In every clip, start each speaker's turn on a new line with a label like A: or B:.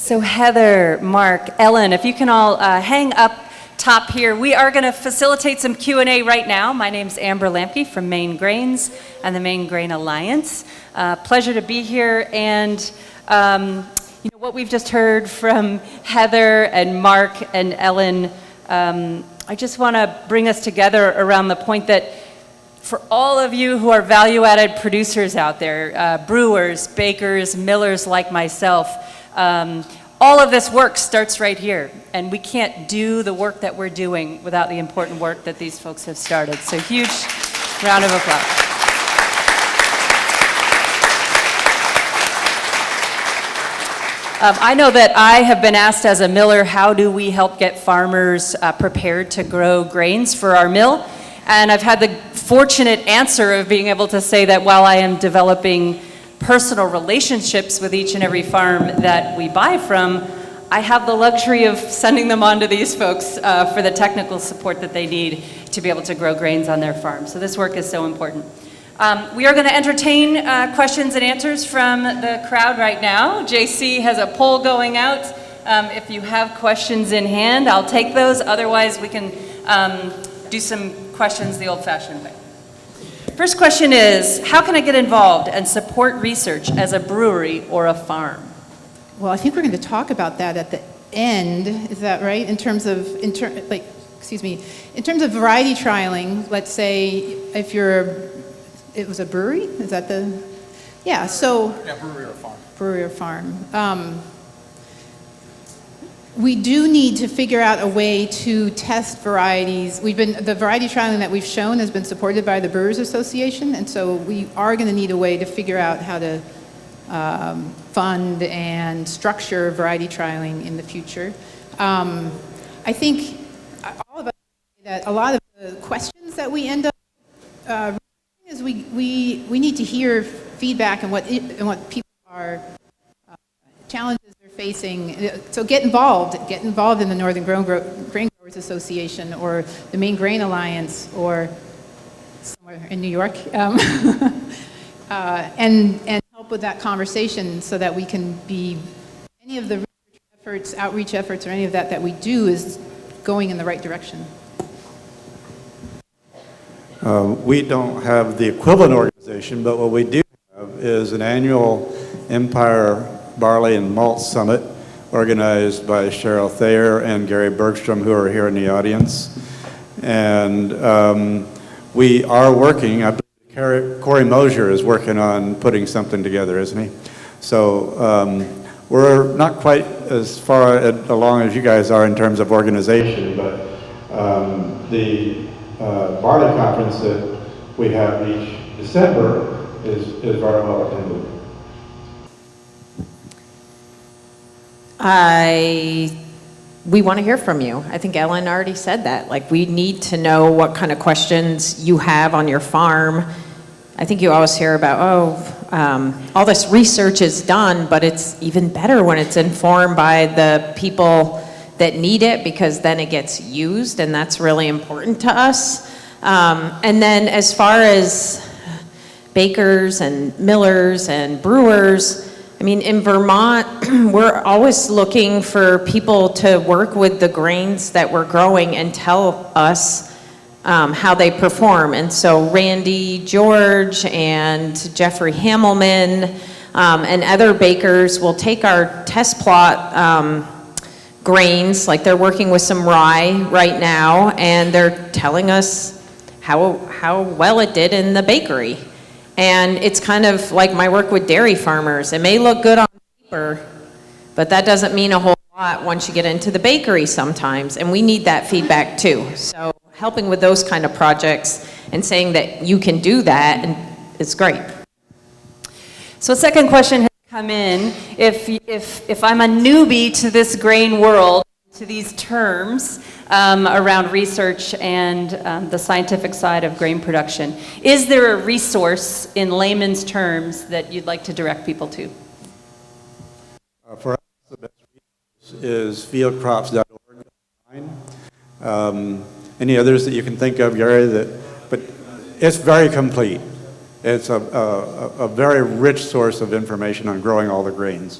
A: So Heather, Mark, Ellen, if you can all hang up top here. We are going to facilitate some Q&A right now. My name's Amber Lambke from Maine Grains and the Maine Grain Alliance. Pleasure to be here. And you know, what we've just heard from Heather and Mark and Ellen, I just want to bring us together around the point that for all of you who are value-added producers out there, brewers, bakers, millers like myself, all of this work starts right here, and we can't do the work that we're doing without the important work that these folks have started. So huge round of applause. I know that I have been asked as a miller, how do we help get farmers prepared to grow grains for our mill? And I've had the fortunate answer of being able to say that while I am developing personal relationships with each and every farm that we buy from, I have the luxury of sending them on to these folks for the technical support that they need to be able to grow grains on their farm. So this work is so important. We are going to entertain questions and answers from the crowd right now. JC has a poll going out. If you have questions in hand, I'll take those. Otherwise, we can do some questions the old-fashioned way. First question is, how can I get involved and support research as a brewery or a farm?
B: Well, I think we're going to talk about that at the end. Is that right? In terms of variety trialing, let's say if it was a brewery? Is that the? Yeah. So.
C: Yeah, brewery or farm.
B: Brewery or farm. We do need to figure out a way to test varieties. The variety trialing that we've shown has been supported by the Brewers Association, and so we are going to need a way to figure out how to fund and structure variety trialing in the future. I think all of us that a lot of the questions that we end up is we need to hear feedback and what people are challenges they're facing. So get involved in the Northern Grain Growers Association or the Maine Grain Alliance or somewhere in New York, and help with that conversation so that we can be, any of the research efforts, outreach efforts, or any of that we do is going in the right direction.
D: We don't have the equivalent organization, but what we do have is an annual Empire Barley and Malt Summit organized by Cheryl Thayer and Gary Bergstrom, who are here in the audience. And we are working, I believe Corey Mosier is working on putting something together, isn't he? So we're not quite as far along as you guys are in terms of organization, but the Barley conference that we have each December is very well attended.
E: We want to hear from you. I think Ellen already said that. Like, we need to know what kind of questions you have on your farm. I think you always hear about, all this research is done, but it's even better when it's informed by the people that need it, because then it gets used, and that's really important to us. And then as far as bakers and millers and brewers, I mean, in Vermont, we're always looking for people to work with the grains that we're growing and tell us how they perform. And so Randy George and Jeffrey Hamelman and other bakers will take our test plot grains, like they're working with some rye right now, and they're telling us how well it did in the bakery. And it's kind of like my work with dairy farmers. It may look good on paper, but that doesn't mean a whole lot once you get into the bakery sometimes, and we need that feedback too. So helping with those kind of projects and saying that you can do that, and it's great.
A: So a second question has come in. If I'm a newbie to this grain world, to these terms around research and the scientific side of grain production, is there a resource in layman's terms that you'd like to direct people to?
D: For us, the best resource is fieldcrops.org. Any others that you can think of, Gary? But it's very complete. It's a very rich source of information on growing all the grains.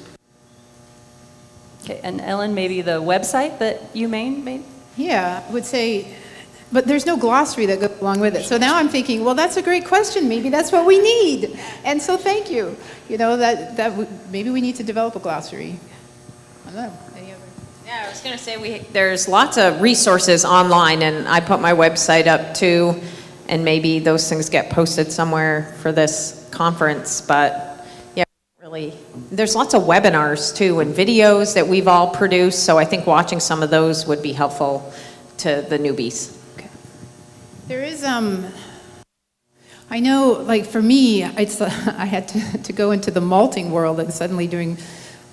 A: Okay, and Ellen, maybe the website that you made?
B: Yeah, I would say, but there's no glossary that goes along with it. So now I'm thinking, well, that's a great question. Maybe that's what we need. And so thank you. You know, maybe we need to develop a glossary. I don't know. Any other?
E: Yeah, I was going to say there's lots of resources online, and I put my website up too, and maybe those things get posted somewhere for this conference. But yeah, really, there's lots of webinars too and videos that we've all produced. So I think watching some of those would be helpful to the newbies.
B: There is, I know, like for me, I had to go into the malting world and suddenly doing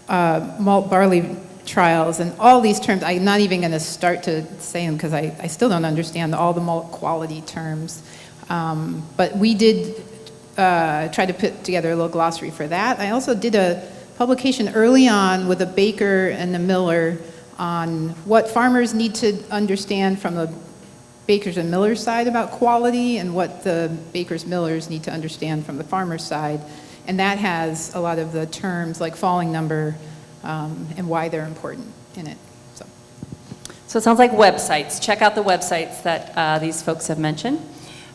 B: malt barley trials and all these terms. I'm not even going to start to say them because I still don't understand all the malt quality terms. But we did try to put together a little glossary for that. I also did a publication early on with a baker and a miller on what farmers need to understand from the bakers and millers side about quality and what the bakers millers need to understand from the farmers side, and that has a lot of the terms like falling number and why they're important in it.
A: So it sounds like websites. Check out the websites that these folks have mentioned.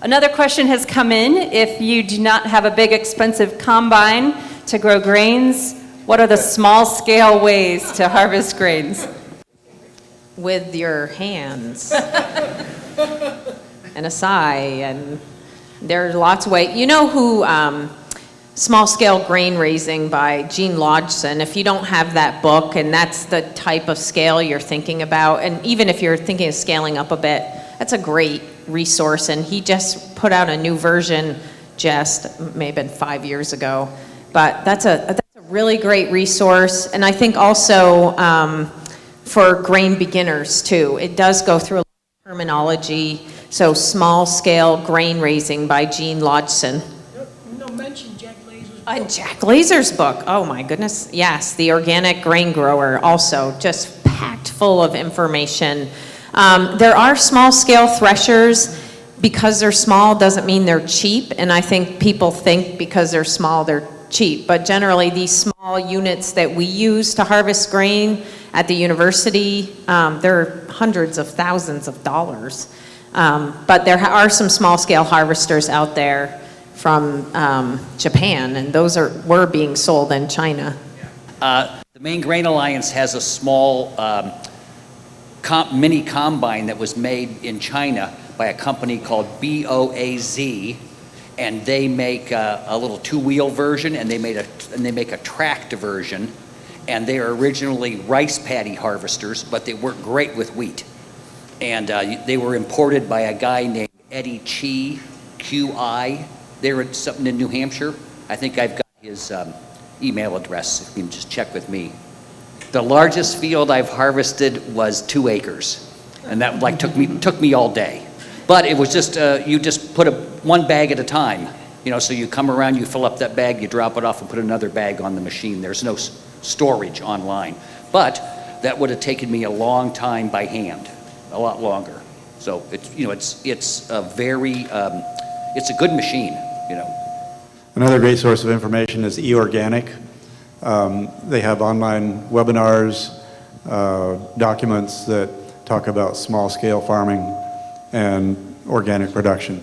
A: Another question has come in. If you do not have a big expensive combine to grow grains, what are the small scale ways to harvest grains?
E: With your hands. And a sigh, and there are lots of ways. You know who, Small Scale Grain Raising by Gene Lodgson, if you don't have that book and that's the type of scale you're thinking about, and even if you're thinking of scaling up a bit, that's a great resource, and he just put out a new version may have been 5 years ago, but that's a really great resource, and I think also for grain beginners too. It does go through a lot of terminology. So Small Scale Grain Raising by Gene Lodgson.
C: No, mention Jack Lazer's book.
E: Jack Lazer's book. Oh my goodness. Yes, The Organic Grain Grower, also just packed full of information. There are small scale threshers. Because they're small doesn't mean they're cheap. And I think people think because they're small, they're cheap. But generally these small units that we use to harvest grain at the university, they're hundreds of thousands of dollars. But there are some small-scale harvesters out there from Japan, and those were being sold in China.
F: The Maine Grain Alliance has a small mini combine that was made in China by a company called BOAZ, and they make a little two-wheel version, and they make a tracked version, and they are originally rice paddy harvesters, but they work great with wheat. And they were imported by a guy named Eddie Chi, QI. They were something in New Hampshire. I think I've got his email address, if you can just check with me. The largest field I've harvested was 2 acres. And that took me all day. But it was just, you just put one bag at a time. You know, so you come around, you fill up that bag, you drop it off and put another bag on the machine. There's no storage online. But that would have taken me a long time by hand. A lot longer. So it's a very, it's a good machine, you know.
D: Another great source of information is eOrganic. They have online webinars, documents that talk about small-scale farming and organic production.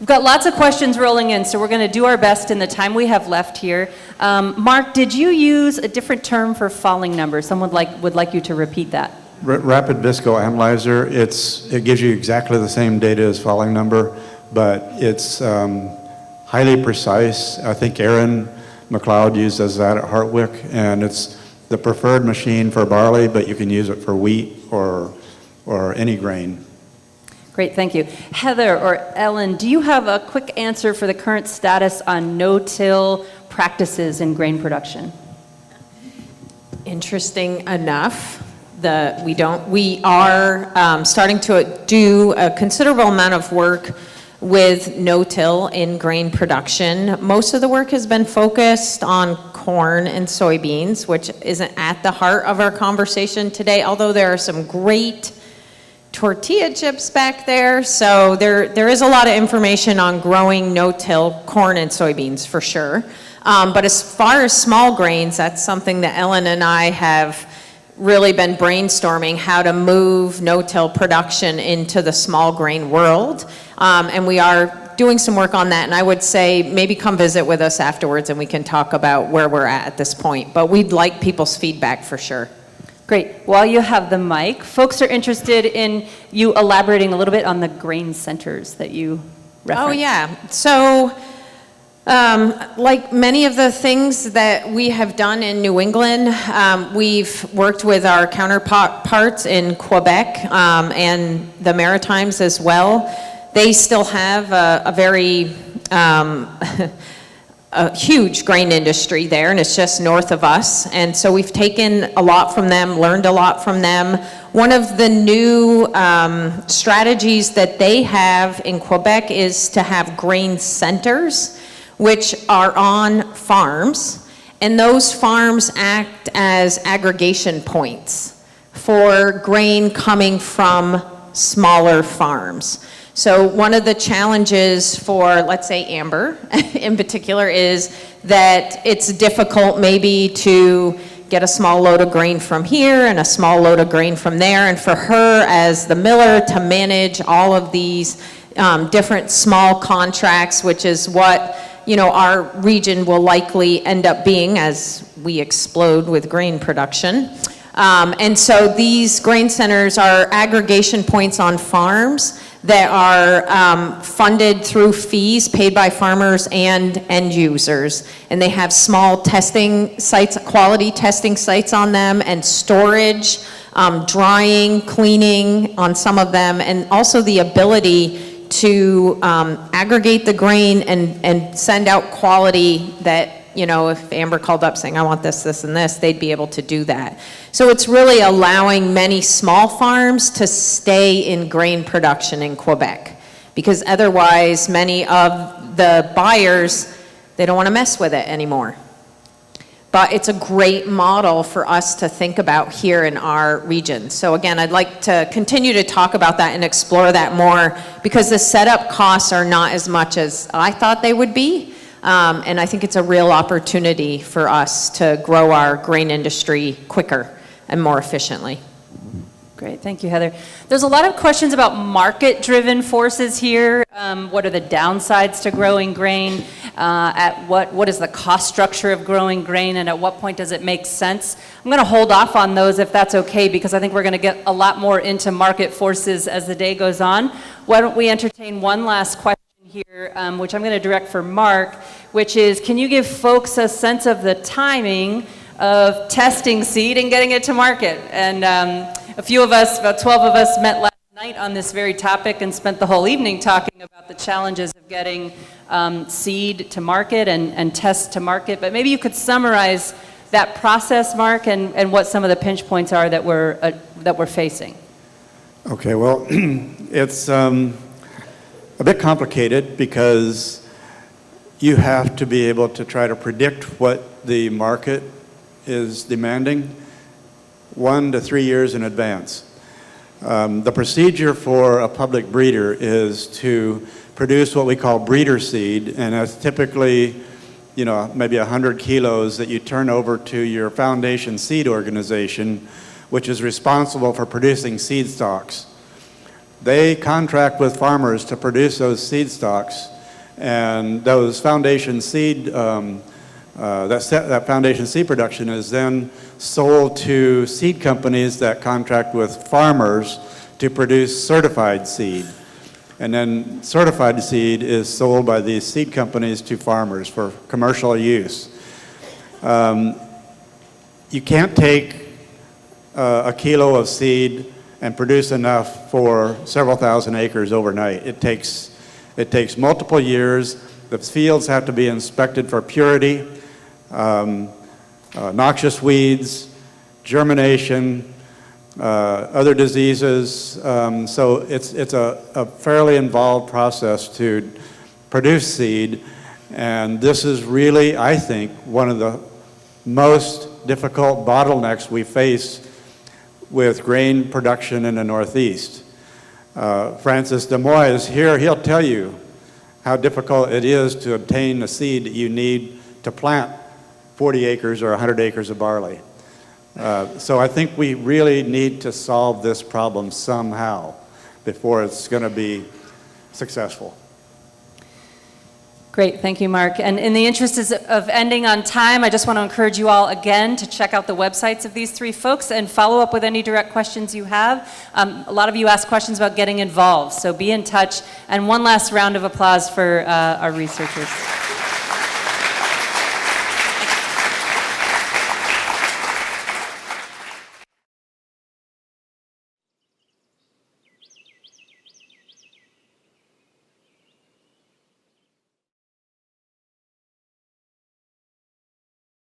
A: We've got lots of questions rolling in, so we're going to do our best in the time we have left here. Mark, did you use a different term for falling number? Someone would like you to repeat that.
D: Rapid Visco Analyzer, it gives you exactly the same data as falling number, but it's highly precise. I think Aaron McLeod uses that at Hartwick, and it's the preferred machine for barley, but you can use it for wheat or any grain.
A: Great, thank you. Heather or Ellen, do you have a quick answer for the current status on no-till practices in grain production?
E: Interesting enough. We are starting to do a considerable amount of work with no-till in grain production. Most of the work has been focused on corn and soybeans, which isn't at the heart of our conversation today, although there are some great tortilla chips back there. So there is a lot of information on growing no-till corn and soybeans for sure. But as far as small grains, that's something that Ellen and I have really been brainstorming how to move no-till production into the small grain world. And we are doing some work on that, and I would say maybe come visit with us afterwards and we can talk about where we're at this point. But we'd like people's feedback for sure.
A: Great. While you have the mic, folks are interested in you elaborating a little bit on the grain centers that you referenced.
E: Oh, yeah. So, like many of the things that we have done in New England, we've worked with our counterparts in Quebec and the Maritimes as well. They still have a very a huge grain industry there, and it's just north of us. And so we've taken a lot from them, learned a lot from them. One of the new strategies that they have in Quebec is to have grain centers, which are on farms, and those farms act as aggregation points for grain coming from smaller farms. So one of the challenges for, let's say, Amber in particular, is that it's difficult maybe to get a small load of grain from here and a small load of grain from there, and for her as the miller to manage all of these different small contracts, which is what, you know, our region will likely end up being as we explode with grain production. And so these grain centers are aggregation points on farms that are funded through fees paid by farmers and end users. And they have small testing sites, quality testing sites on them, and storage, drying, cleaning on some of them, and also the ability to aggregate the grain and send out quality that, you know, if Amber called up saying, I want this, this, and this, they'd be able to do that. So it's really allowing many small farms to stay in grain production in Quebec, because otherwise many of the buyers, they don't want to mess with it anymore. But it's a great model for us to think about here in our region. So again, I'd like to continue to talk about that and explore that more, because the setup costs are not as much as I thought they would be. And I think it's a real opportunity for us to grow our grain industry quicker and more efficiently.
A: Great, thank you, Heather. There's a lot of questions about market-driven forces here. What are the downsides to growing grain? What is the cost structure of growing grain, and at what point does it make sense? I'm going to hold off on those if that's okay, because I think we're going to get a lot more into market forces as the day goes on. Why don't we entertain one last question here, which I'm going to direct for Mark, which is, can you give folks a sense of the timing of testing seed and getting it to market? And a few of us, about 12 of us, met last night on this very topic and spent the whole evening talking about the challenges of getting seed to market and test to market. But maybe you could summarize that process, Mark, and what some of the pinch points are that we're facing.
D: Okay, well, it's a bit complicated because you have to be able to try to predict what the market is demanding 1 to 3 years in advance. The procedure for a public breeder is to produce what we call breeder seed, and that's typically, you know, maybe 100 kilos that you turn over to your foundation seed organization, which is responsible for producing seed stocks. They contract with farmers to produce those seed stocks, and those foundation seed, that foundation seed production is then sold to seed companies that contract with farmers to produce certified seed. And then certified seed is sold by these seed companies to farmers for commercial use. You can't take a kilo of seed and produce enough for several thousand acres overnight. It takes multiple years. The fields have to be inspected for purity, noxious weeds, germination, other diseases. So it's a fairly involved process to produce seed, and this is really, I think, one of the most difficult bottlenecks we face with grain production in the Northeast. Francis Demoy is here. He'll tell you how difficult it is to obtain the seed that you need to plant 40 acres or 100 acres of barley. So I think we really need to solve this problem somehow before it's going to be successful.
A: Great, thank you, Mark. And in the interest of ending on time, I just want to encourage you all again to check out the websites of these three folks and follow up with any direct questions you have. A lot of you asked questions about getting involved, so be in touch. And one last round of applause for our researchers.